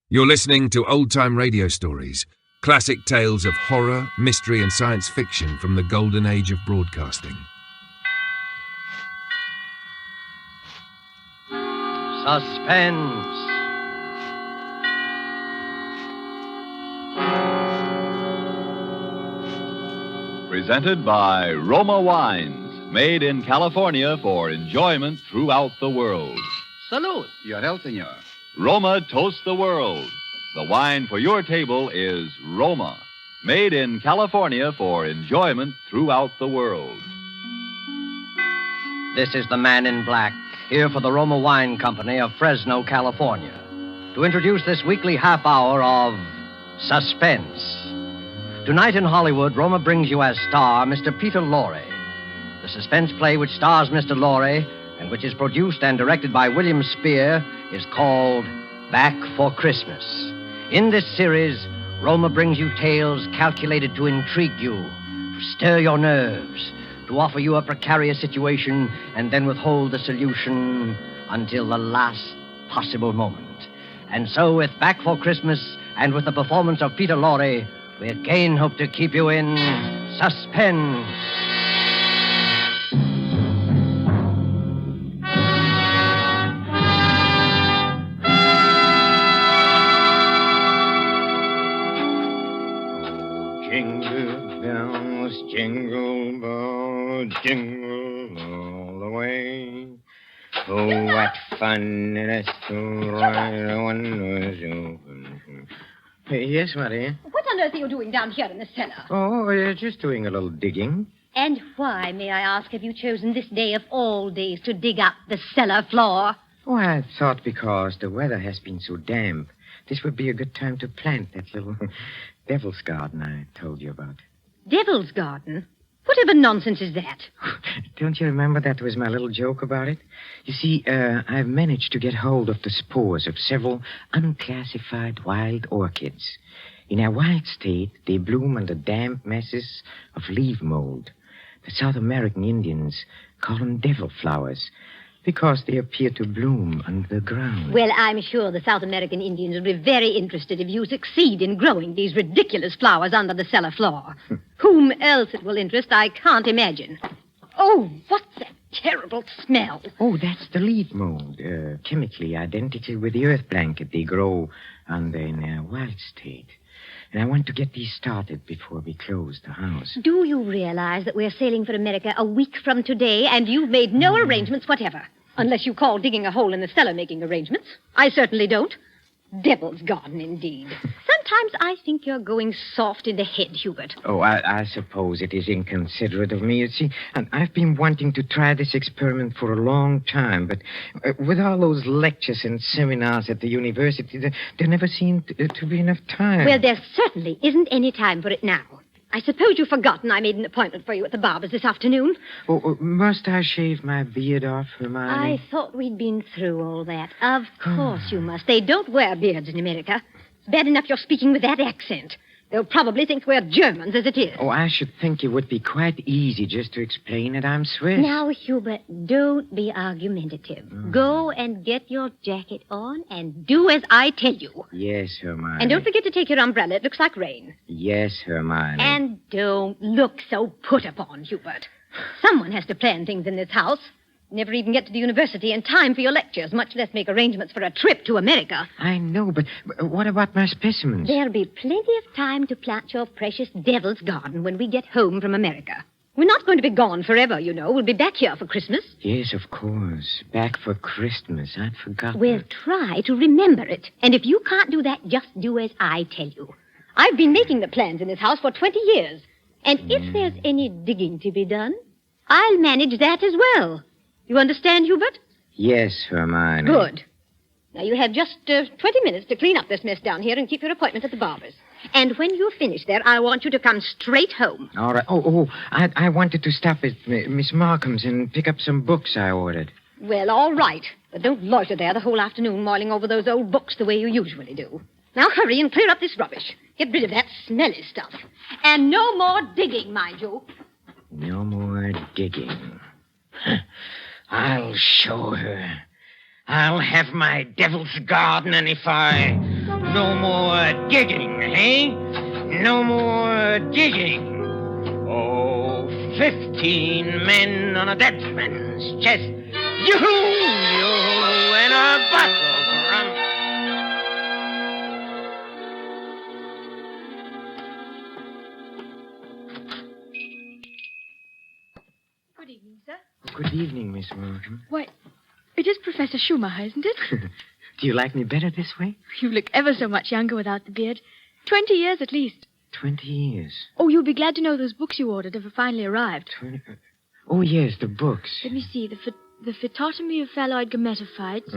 You're listening to old-time radio stories, classic tales of horror, mystery and science fiction from the golden age of broadcasting. Suspense. Presented by Roma Wines, made in California for enjoyment throughout the world. Salute. Your health, senor. Roma toasts the world. The wine for your table is Roma, made in California for enjoyment throughout the world. This is the Man in Black, here for the Roma Wine Company of Fresno, California, to introduce this weekly half hour of Suspense. Tonight in Hollywood, Roma brings you as star Mr. Peter Lorre. The suspense play which stars Mr. Lorre and which is produced and directed by William Spear is called Back for Christmas. In this series, Roma brings you tales calculated to intrigue you, to stir your nerves, to offer you a precarious situation and then withhold the solution until the last possible moment. And so, with Back for Christmas and with the performance of Peter Lorre, we again hope to keep you in suspense. Jingle bells, jingle bells, jingle all the way. Oh, what fun it is to ride a one-horse open. Yes, Maria? What on earth are you doing down here in the cellar? Oh, just doing a little digging. And why, may I ask, have you chosen this day of all days to dig up the cellar floor? Oh, I thought because the weather has been so damp, this would be a good time to plant that little devil's garden I told you about. Devil's garden? Whatever nonsense is that? Don't you remember that was my little joke about it? You see, I've managed to get hold of the spores of several unclassified wild orchids. In our wild state, they bloom under damp masses of leaf mold. The South American Indians call them devil flowers because they appear to bloom under the ground. Well, I'm sure the South American Indians will be very interested if you succeed in growing these ridiculous flowers under the cellar floor. Whom else it will interest, I can't imagine. Oh, what's that terrible smell? Oh, that's the leaf mold, chemically identical with the earth blanket they grow under in a wild state. And I want to get these started before we close the house. Do you realize that we're sailing for America a week from today, and you've made no arrangements whatever? Unless you call digging a hole in the cellar making arrangements. I certainly don't. Devil's garden, indeed. Sometimes I think you're going soft in the head, Hubert. Oh, I suppose it is inconsiderate of me, you see. And I've been wanting to try this experiment for a long time, but with all those lectures and seminars at the university, there never seemed to be enough time. Well, there certainly isn't any time for it now. I suppose you've forgotten I made an appointment for you at the barber's this afternoon. Oh, must I shave my beard off, Hermione? I thought we'd been through all that. Of course you must. They don't wear beards in America. It's bad enough you're speaking with that accent. They'll probably think we're Germans as it is. Oh, I should think it would be quite easy just to explain that I'm Swiss. Now, Hubert, don't be argumentative. Go and get your jacket on and do as I tell you. Yes, Hermione. And don't forget to take your umbrella. It looks like rain. Yes, Hermione. And don't look so put upon, Hubert. Someone has to plan things in this house. Never even get to the university in time for your lectures, much less make arrangements for a trip to America. I know, but what about my specimens? There'll be plenty of time to plant your precious devil's garden when we get home from America. We're not going to be gone forever, you know. We'll be back here for Christmas. Yes, of course. Back for Christmas. I'd forgotten. We'll try to remember it. And if you can't do that, just do as I tell you. I've been making the plans in this house for 20 years. And if there's any digging to be done, I'll manage that as well. You understand, Hubert? Yes, Hermione. Good. Now, you have just 20 minutes to clean up this mess down here and keep your appointment at the barber's. And when you're finished there, I want you to come straight home. All right. I wanted to stop at Miss Markham's and pick up some books I ordered. Well, all right. But don't loiter there the whole afternoon mulling over those old books the way you usually do. Now, hurry and clear up this rubbish. Get rid of that smelly stuff. And no more digging, mind you. No more digging. I'll show her. I'll have my devil's garden, and if I... No more digging, eh? No more digging. Oh, 15 men on a dead man's chest. Yoo-hoo, and a bottle of rum. Good evening, sir. Good evening, Miss Morgan. Why, it is Professor Schumacher, isn't it? Do you like me better this way? You look ever so much younger without the beard. 20 years at least. 20 years. Oh, you'll be glad to know those books you ordered have finally arrived. Oh, yes, the books. Let me see. The phytotomy of phalloid gametophytes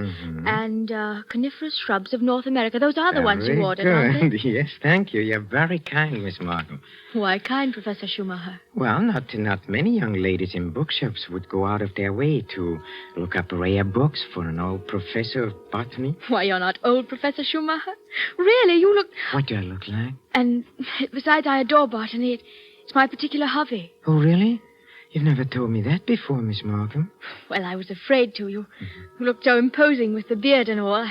and coniferous shrubs of North America. Those are the ones you ordered, aren't they? Yes, thank you. You're very kind, Miss Markham. Why kind, Professor Schumacher? Well, not many young ladies in bookshops would go out of their way to look up rare books for an old professor of botany. Why, you're not old, Professor Schumacher. Really, you look... What do I look like? And besides, I adore botany. It's my particular hobby. Oh, really? You've never told me that before, Miss Markham. Well, I was afraid to. You looked so imposing with the beard and all.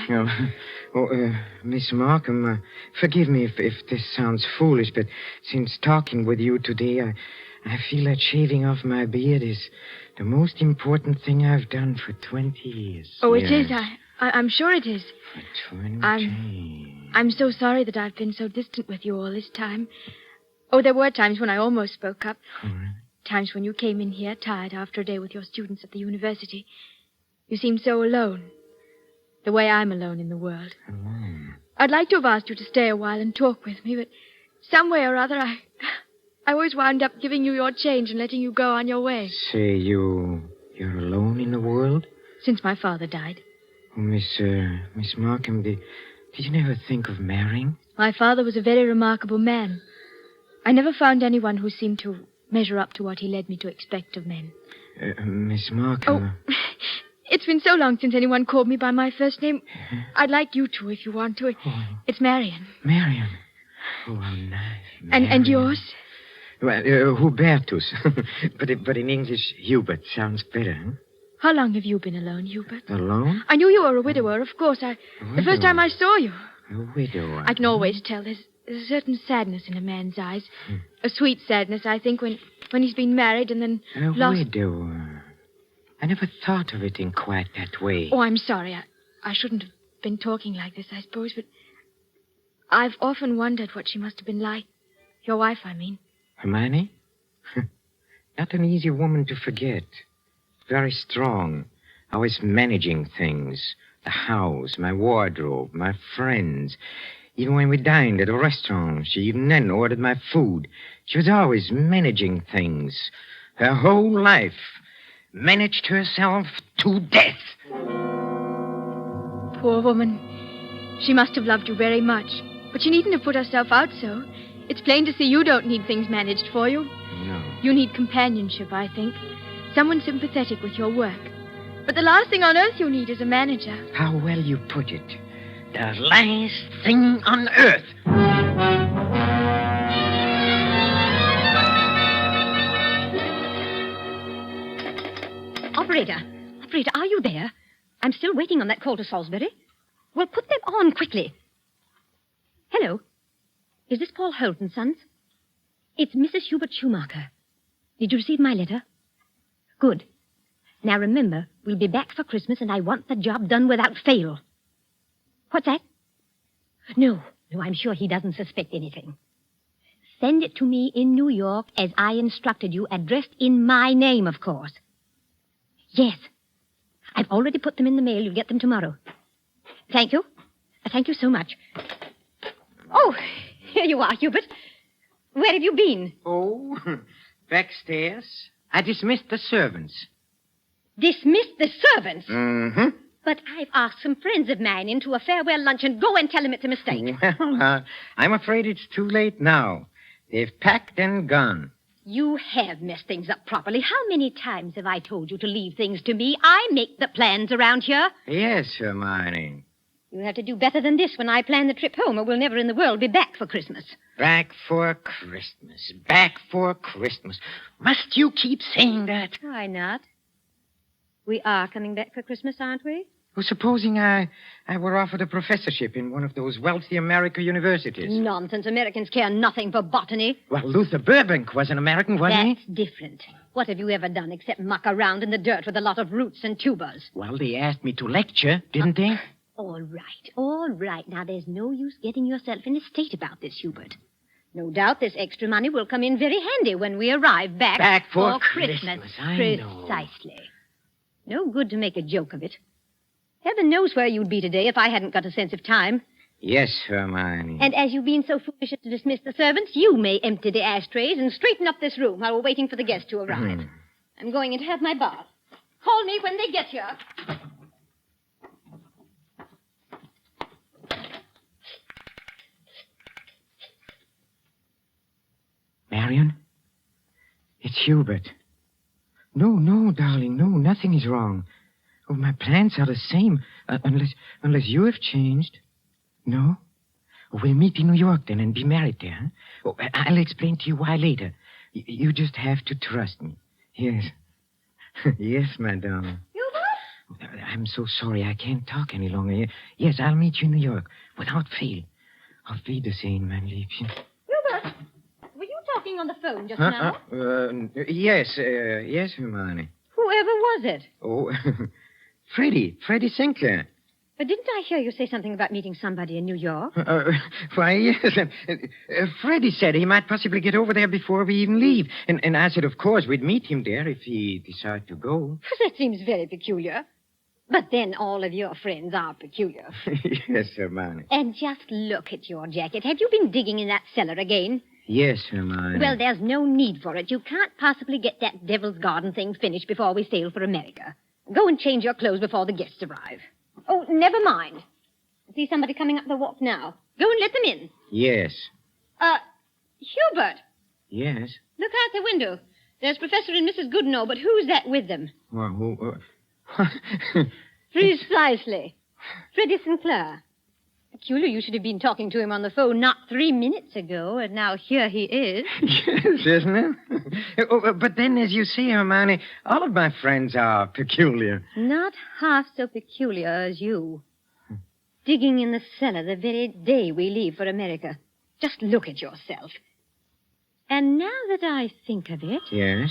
Miss Markham, forgive me if this sounds foolish, but since talking with you today, I feel that shaving off my beard is the most important thing I've done for 20 years. Oh, it is. I'm sure it is. For 20. I'm so sorry that I've been so distant with you all this time. Oh, there were times when I almost spoke up. Oh, really? Times when you came in here tired after a day with your students at the university. You seemed so alone. The way I'm alone in the world. Alone? I'd like to have asked you to stay a while and talk with me, but some way or other I always wound up giving you your change and letting you go on your way. Say, you're alone in the world? Since my father died. Oh, Miss Markham, did you never think of marrying? My father was a very remarkable man. I never found anyone who seemed to measure up to what he led me to expect of men. Miss Markham... Oh, it's been so long since anyone called me by my first name. I'd like you to, if you want to. It's Marion. Marion? Oh, how nice. And yours? Well, Hubertus. but in English, Hubert sounds better, huh? How long have you been alone, Hubert? Alone? I knew you were a widower, of course. The first time I saw you. A widower? I can always tell. There's a certain sadness in a man's eyes. A sweet sadness, I think, when he's been married and then a lost... widower. I never thought of it in quite that way. Oh, I'm sorry. I shouldn't have been talking like this, I suppose, but I've often wondered what she must have been like. Your wife, I mean. Hermione? Not an easy woman to forget. Very strong. Always managing things. The house, my wardrobe, my friends. Even when we dined at a restaurant, she even then ordered my food. She was always managing things. Her whole life. Managed herself to death. Poor woman. She must have loved you very much. But she needn't have put herself out so. It's plain to see you don't need things managed for you. No. You need companionship, I think. Someone sympathetic with your work. But the last thing on earth you need is a manager. How well you put it. The last thing on earth. Operator, are you there? I'm still waiting on that call to Salisbury. Well, put them on quickly. Hello. Is this Paul Holt & Sons? It's Mrs. Hubert Schumacher. Did you receive my letter? Good. Now remember, we'll be back for Christmas and I want the job done without fail. What's that? No, I'm sure he doesn't suspect anything. Send it to me in New York as I instructed you, addressed in my name, of course. Yes. I've already put them in the mail. You'll get them tomorrow. Thank you. Thank you so much. Oh, here you are, Hubert. Where have you been? Oh, backstairs. I dismissed the servants. Dismissed the servants? Mm-hmm. But I've asked some friends of mine into a farewell luncheon. Go and tell them it's a mistake. Well, I'm afraid it's too late now. They've packed and gone. You have messed things up properly. How many times have I told you to leave things to me? I make the plans around here. Yes, Hermione. You'll have to do better than this when I plan the trip home, or we'll never in the world be back for Christmas. Back for Christmas. Back for Christmas. Must you keep saying that? Why not? We are coming back for Christmas, aren't we? Well, supposing I were offered a professorship in one of those wealthy American universities. Nonsense. Americans care nothing for botany. Well, Luther Burbank was an American, wasn't That's different. What have you ever done except muck around in the dirt with a lot of roots and tubers? Well, they asked me to lecture, didn't they? All right. Now, there's no use getting yourself in a state about this, Hubert. No doubt this extra money will come in very handy when we arrive back... Back for Christmas. I know. Precisely. No good to make a joke of it. Heaven knows where you'd be today if I hadn't got a sense of time. Yes, Hermione. And as you've been so foolish as to dismiss the servants, you may empty the ashtrays and straighten up this room while we're waiting for the guests to arrive. I'm going in to have my bath. Call me when they get here. Marion? It's Hubert. No, darling, no, nothing is wrong. Oh, my plans are the same, unless you have changed. No? Oh, we'll meet in New York then and be married there. Huh? Oh, I'll explain to you why later. You just have to trust me. Yes. Yes, madame. Hubert? I'm so sorry I can't talk any longer. Yes, I'll meet you in New York, without fail. Auf Wiedersehen, mein Liebchen. Hubert, were you talking on the phone just now? Yes, Hermione. Whoever was it? Oh, Freddie Sinclair. But didn't I hear you say something about meeting somebody in New York? Why, yes. Freddie said he might possibly get over there before we even leave. And I said, of course, we'd meet him there if he decided to go. That seems very peculiar. But then all of your friends are peculiar. Yes, Hermione. And just look at your jacket. Have you been digging in that cellar again? Yes, Hermione. Well, there's no need for it. You can't possibly get that Devil's Garden thing finished before we sail for America. Go and change your clothes before the guests arrive. Oh, never mind. I see somebody coming up the walk now. Go and let them in. Yes. Hubert. Yes? Look out the window. There's Professor and Mrs. Goodenough, but who's that with them? Well, who... Precisely. Freddie Sinclair. Peculiar you should have been talking to him on the phone not 3 minutes ago, and now here he is. Yes, isn't it? But then, as you see, Hermione, all of my friends are peculiar. Not half so peculiar as you. Digging in the cellar the very day we leave for America. Just look at yourself. And now that I think of it... Yes?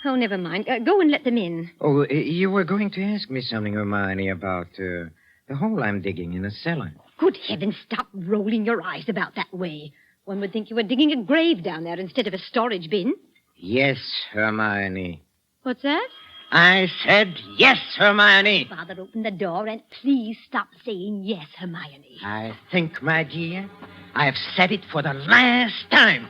Oh, never mind. Go and let them in. Oh, you were going to ask me something, Hermione, about the hole I'm digging in the cellar. Good heavens, stop rolling your eyes about that way. One would think you were digging a grave down there instead of a storage bin. Yes, Hermione. What's that? I said yes, Hermione. Father, open the door and please stop saying yes, Hermione. I think, my dear, I have said it for the last time.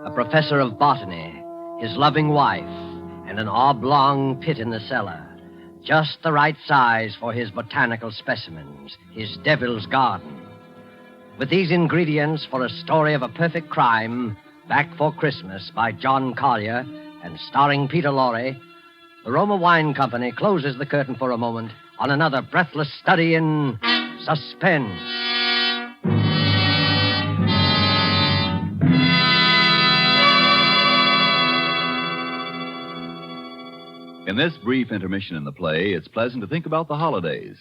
A professor of botany, his loving wife, and an oblong pit in the cellar. Just the right size for his botanical specimens, his devil's garden. With these ingredients for a story of a perfect crime, Back for Christmas by John Collier and starring Peter Lorre, the Roma Wine Company closes the curtain for a moment on another breathless study in suspense. In this brief intermission in the play, it's pleasant to think about the holidays.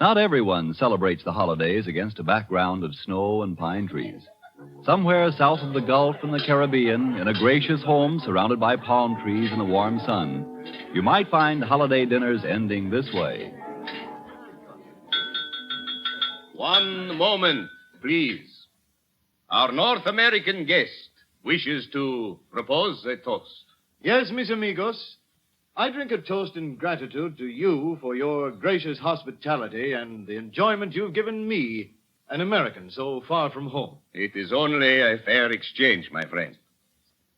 Not everyone celebrates the holidays against a background of snow and pine trees. Somewhere south of the Gulf and the Caribbean, in a gracious home surrounded by palm trees and the warm sun, you might find holiday dinners ending this way. One moment, please. Our North American guest wishes to propose a toast. Yes, mis amigos. I drink a toast in gratitude to you for your gracious hospitality and the enjoyment you've given me, an American so far from home. It is only a fair exchange, my friend.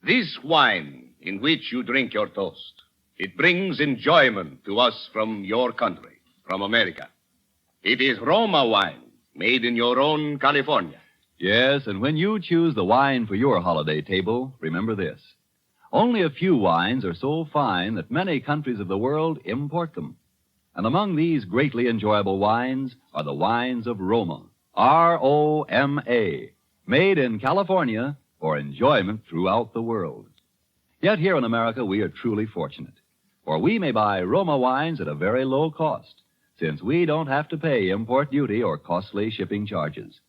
This wine in which you drink your toast, it brings enjoyment to us from your country, from America. It is Roma wine, made in your own California. Yes, and when you choose the wine for your holiday table, remember this. Only a few wines are so fine that many countries of the world import them. And among these greatly enjoyable wines are the wines of Roma, R-O-M-A, made in California for enjoyment throughout the world. Yet here in America, we are truly fortunate, for we may buy Roma wines at a very low cost, since we don't have to pay import duty or costly shipping charges.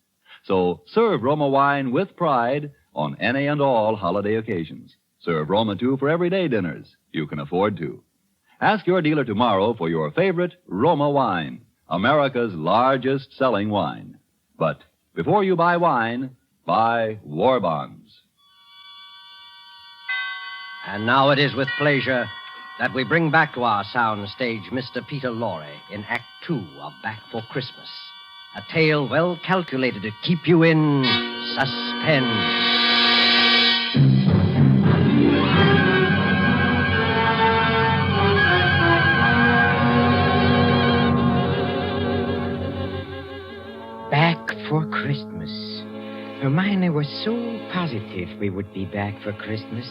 So serve Roma wine with pride on any and all holiday occasions. Serve Roma, too, for everyday dinners you can afford to. Ask your dealer tomorrow for your favorite Roma wine, America's largest selling wine. But before you buy wine, buy war bonds. And now it is with pleasure that we bring back to our sound stage Mr. Peter Lorre in Act 2 of Back for Christmas. A tale well calculated to keep you in suspense. Back for Christmas. Hermione was so positive we would be back for Christmas.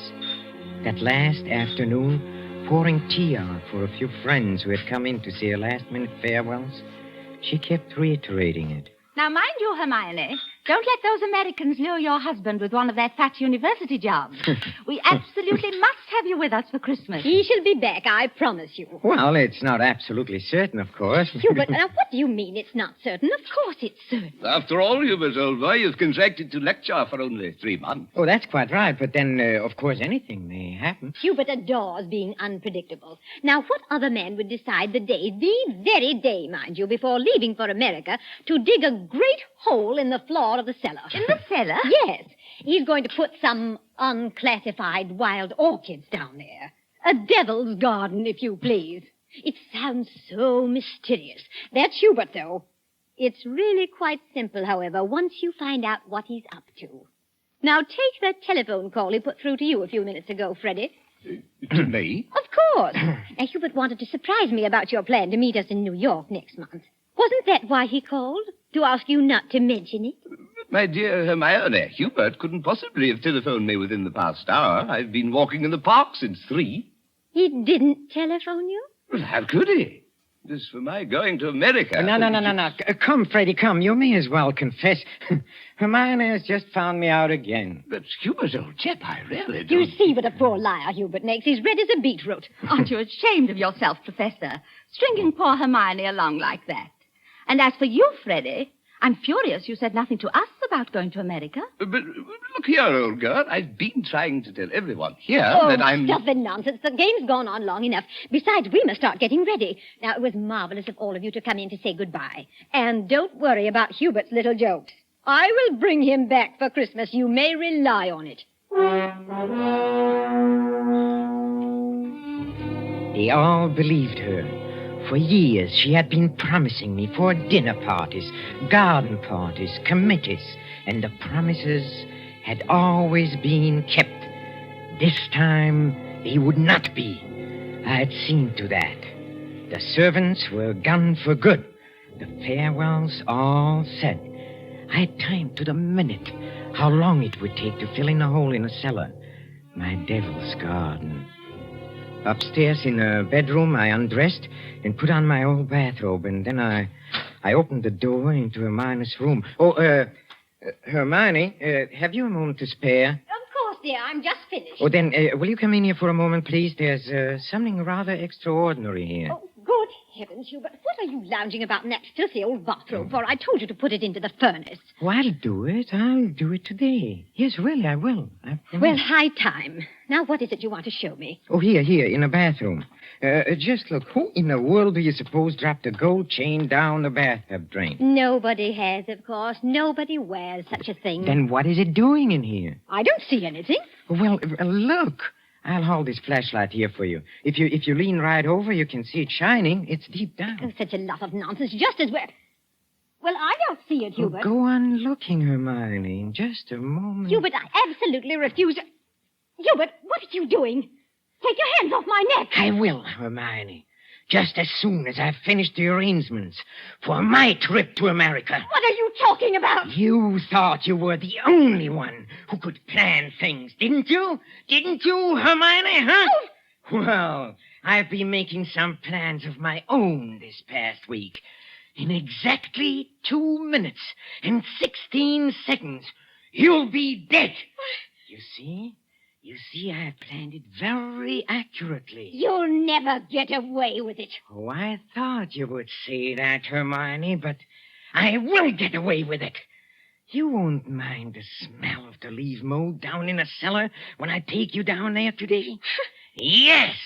That last afternoon, pouring tea out for a few friends who had come in to say her last-minute farewells, she kept reiterating it. Now, mind you, Hermione, don't let those Americans lure your husband with one of their fat university jobs. We absolutely must have you with us for Christmas. He shall be back, I promise you. Well, it's not absolutely certain, of course. Hubert, now what do you mean it's not certain? Of course it's certain. After all, Hubert, old boy, you've contracted to lecture for only 3 months. Oh, that's quite right. But then, of course, anything may happen. Hubert adores being unpredictable. Now, what other man would decide the very day, mind you, before leaving for America, to dig a great hole in the floor of the cellar? In the cellar? Yes. He's going to put some unclassified wild orchids down there. A devil's garden, if you please. It sounds so mysterious. That's Hubert, though. It's really quite simple, however, once you find out what he's up to. Now, take that telephone call he put through to you a few minutes ago, Freddie. To me? Of course. Now, Hubert wanted to surprise me about your plan to meet us in New York next month. Wasn't that why he called? To ask you not to mention it? My dear Hermione, Hubert couldn't possibly have telephoned me within the past hour. I've been walking in the park since 3. He didn't telephone you? Well, how could he? As for my going to America... No. Come, Freddie, come. You may as well confess. Hermione has just found me out again. But, Hubert, old chap, I really don't... You see what a poor liar Hubert makes. He's red as a beetroot. Aren't you ashamed of yourself, Professor? Stringing poor Hermione along like that. And as for you, Freddie, I'm furious you said nothing to us about going to America. But look here, old girl. I've been trying to tell everyone here that I'm... Stuff and nonsense. The game's gone on long enough. Besides, we must start getting ready. Now, it was marvelous of all of you to come in to say goodbye. And don't worry about Hubert's little jokes. I will bring him back for Christmas. You may rely on it. They all believed her. For years, she had been promising me for dinner parties, garden parties, committees, and the promises had always been kept. This time, they would not be. I had seen to that. The servants were gone for good. The farewells all said. I had timed to the minute how long it would take to fill in a hole in the cellar. My devil's garden. Upstairs in her bedroom, I undressed and put on my old bathrobe, and then I opened the door into Hermione's room. Hermione, have you a moment to spare? Of course, dear. I'm just finished. Oh, then, will you come in here for a moment, please? There's something rather extraordinary here. Oh, good heavens, Hubert. What are you lounging about in that filthy old bathrobe for? I told you to put it into the furnace. Oh, I'll do it. I'll do it today. Yes, really, I will. Well, high time. Now, what is it you want to show me? Oh, here, in the bathroom. Just look. Who in the world do you suppose dropped a gold chain down the bathtub drain? Nobody has, of course. Nobody wears such a thing. Then what is it doing in here? I don't see anything. Well, look. I'll hold this flashlight here for you. If you lean right over, you can see it shining. It's deep down. Oh, such a lot of nonsense. Just as well. Well, I don't see it, Hubert. Go on looking, Hermione. In just a moment. Hubert, I absolutely refuse. Hubert, what are you doing? Take your hands off my neck. I will, Hermione. Just as soon as I've finished the arrangements for my trip to America. What are you talking about? You thought you were the only one who could plan things, didn't you? Didn't you, Hermione, huh? Oh. Well, I've been making some plans of my own this past week. In exactly 2 minutes and 16 seconds, you'll be dead. You see? You see, I have planned it very accurately. You'll never get away with it. Oh, I thought you would say that, Hermione, but I will get away with it. You won't mind the smell of the leaf mold down in the cellar when I take you down there today? Yes,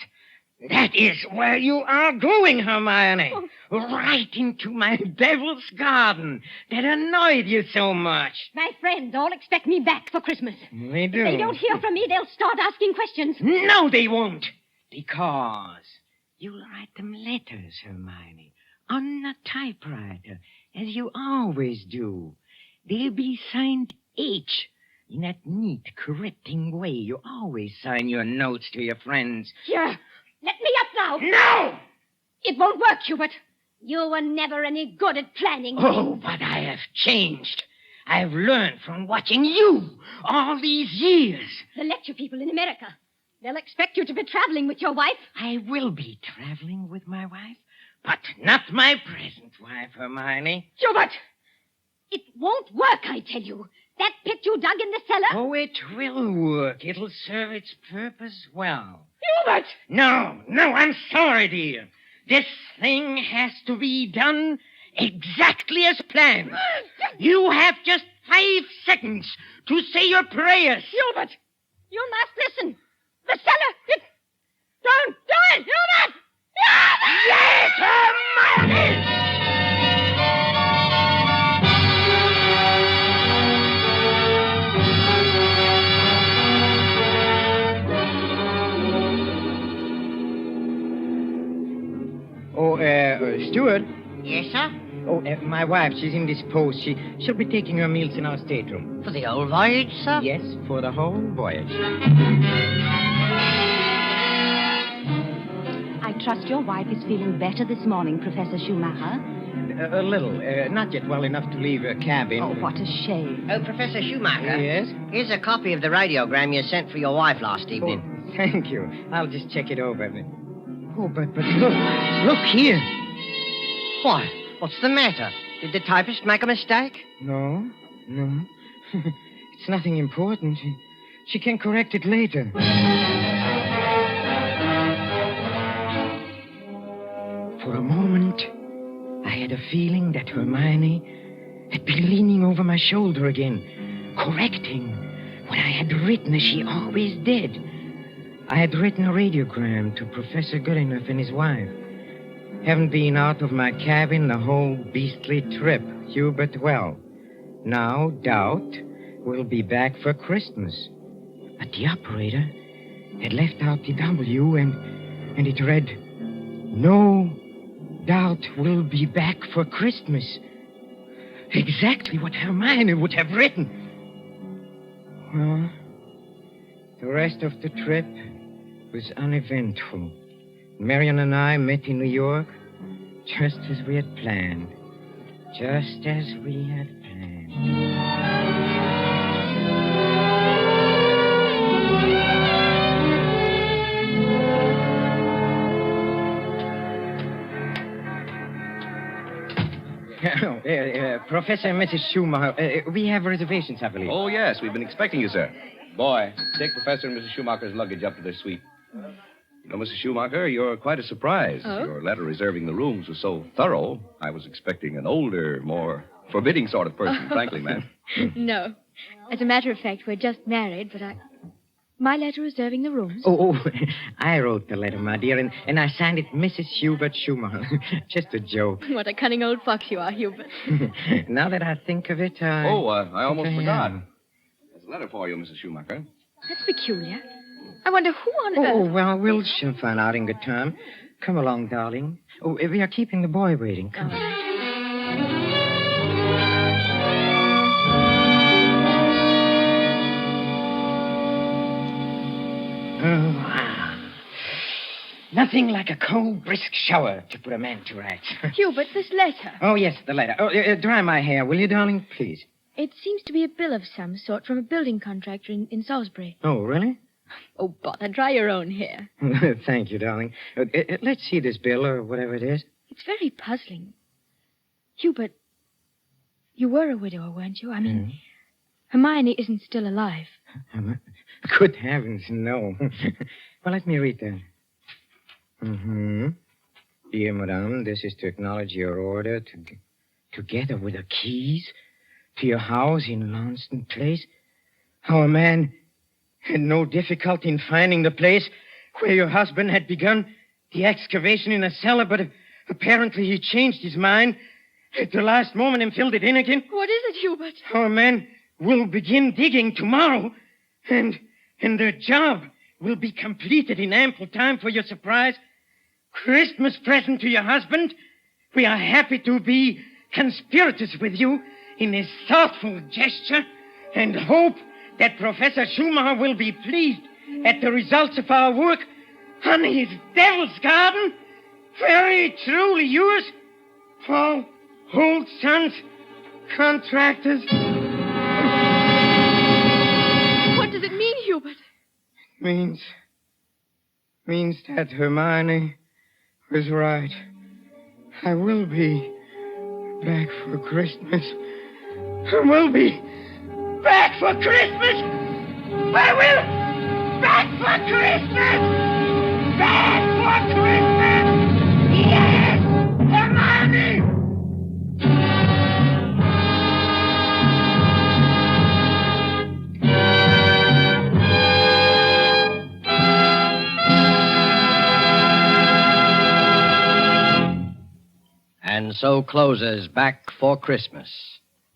that is where you are going, Hermione. Right into my devil's garden that annoyed you so much. My friends all expect me back for Christmas. They do. If they don't hear from me, they'll start asking questions. No, they won't. Because you'll write them letters, Hermione, on a typewriter, as you always do. They'll be signed H, in that neat, correcting way you always sign your notes to your friends. Here, let me up now. No! It won't work, Hubert. You were never any good at planning. Oh, but I have changed. I've learned from watching you all these years. The lecture people in America. They'll expect you to be traveling with your wife. I will be traveling with my wife, but not my present wife, Hermione. Hubert! It won't work, I tell you. That pit you dug in the cellar... Oh, it will work. It'll serve its purpose well. Hubert! No, I'm sorry, dear. This thing has to be done exactly as planned. You have just 5 seconds to say your prayers. Hubert! You must listen. The cellar... Don't do it, Hubert! Yes, Hermione! Stuart? Yes, sir? Oh, my wife, she's indisposed. She'll be taking her meals in our stateroom. For the old voyage, sir? Yes, for the whole voyage. I trust your wife is feeling better this morning, Professor Schumacher. A little. Not yet well enough to leave her cabin. Oh, what a shame. Oh, Professor Schumacher. Yes? Here's a copy of the radiogram you sent for your wife last evening. Oh, thank you. I'll just check it over. Oh, but look here. Why? What's the matter? Did the typist make a mistake? No. It's nothing important. She can correct it later. For a moment, I had a feeling that Hermione had been leaning over my shoulder again, correcting what I had written as she always did. I had written a radiogram to Professor Goodenough and his wife. Haven't been out of my cabin the whole beastly trip, Hubert. Well, now doubt we'll be back for Christmas. But the operator had left out the W, and it read, "No doubt we'll be back for Christmas." Exactly what Hermione would have written. Well, the rest of the trip was uneventful. Marion and I met in New York just as we had planned. Just as we had planned. Professor and Mrs. Schumacher, we have reservations, I believe. Oh, yes. We've been expecting you, sir. Boy, take Professor and Mrs. Schumacher's luggage up to their suite. You know, Mrs. Schumacher, you're quite a surprise. Oh? Your letter reserving the rooms was so thorough, I was expecting an older, more forbidding sort of person, frankly, ma'am. No. As a matter of fact, we're just married, but my letter reserving the rooms. Oh, I wrote the letter, my dear, and I signed it Mrs. Hubert Schumacher. Just a joke. What a cunning old fox you are, Hubert. Now that I think of it, I almost think I forgot. am. There's a letter for you, Mrs. Schumacher. That's peculiar. I wonder who on Oh, earth... well, we'll soon find out in good time. Come along, darling. Oh, we are keeping the boy waiting. Come. All right. Nothing like a cold, brisk shower to put a man to rights. Hubert, this letter. Oh, yes, the letter. Oh, dry my hair, will you, darling? Please. It seems to be a bill of some sort from a building contractor in Salisbury. Oh, really? Oh, bother, dry your own hair. Thank you, darling. Let's see this bill, or whatever it is. It's very puzzling. Hubert, you were a widower, weren't you? I mean, Hermione isn't still alive. Good heavens, no. Well, let me read that. Dear Madame, this is to acknowledge your order together with the keys to your house in Launceston Place. Our man had no difficulty in finding the place where your husband had begun the excavation in a cellar, but apparently he changed his mind at the last moment and filled it in again. What is it, Hubert? Our men will begin digging tomorrow, and their job will be completed in ample time for your surprise Christmas present to your husband. We are happy to be conspirators with you in this thoughtful gesture and hope that Professor Schumacher will be pleased at the results of our work on his Devil's Garden. Very truly yours, Paul Holt Sons, Contractors. What does it mean, Hubert? Means that Hermione was right. I will be back for Christmas. I will be back for Christmas. I will back for Christmas. Back for Christmas. Yes, Hermione. And so closes Back for Christmas,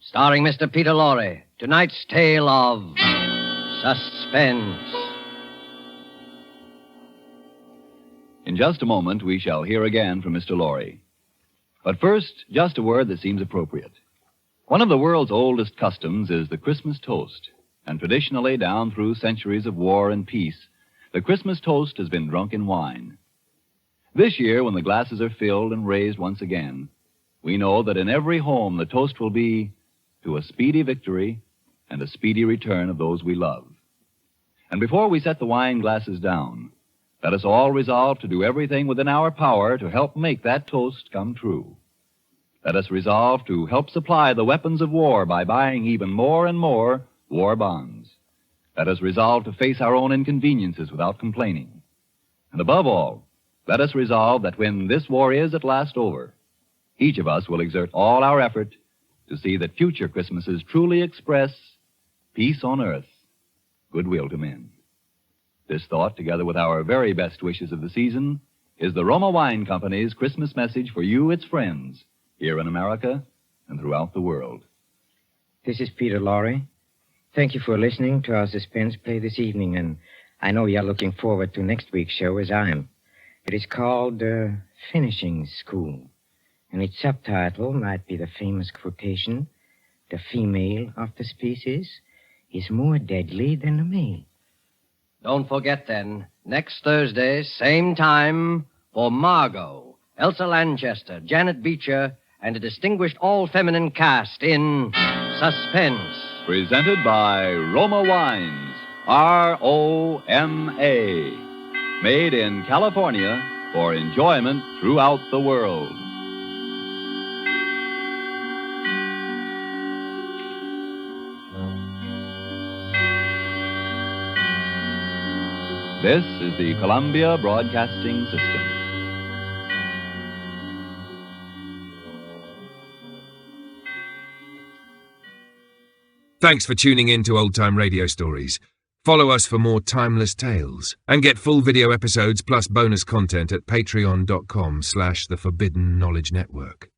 starring Mr. Peter Lorre. Tonight's tale of Suspense. In just a moment, we shall hear again from Mr. Lorre. But first, just a word that seems appropriate. One of the world's oldest customs is the Christmas toast. And traditionally, down through centuries of war and peace, the Christmas toast has been drunk in wine. This year, when the glasses are filled and raised once again, we know that in every home the toast will be to a speedy victory and a speedy return of those we love. And before we set the wine glasses down, let us all resolve to do everything within our power to help make that toast come true. Let us resolve to help supply the weapons of war by buying even more and more war bonds. Let us resolve to face our own inconveniences without complaining. And above all, let us resolve that when this war is at last over, each of us will exert all our effort to see that future Christmases truly express peace on earth, goodwill to men. This thought, together with our very best wishes of the season, is the Roma Wine Company's Christmas message for you, its friends, here in America and throughout the world. This is Peter Lorre. Thank you for listening to our suspense play this evening, and I know you're looking forward to next week's show as I am. It is called Finishing School, and its subtitle might be the famous quotation, "The female of the species is more deadly than the male." Don't forget, then, next Thursday, same time, for Margot, Elsa Lanchester, Janet Beecher, and a distinguished all-feminine cast in Suspense. Presented by Roma Wines, R-O-M-A. Made in California for enjoyment throughout the world. This is the Columbia Broadcasting System. Thanks for tuning in to Old Time Radio Stories. Follow us for more timeless tales and get full video episodes plus bonus content at patreon.com/The Forbidden Knowledge Network.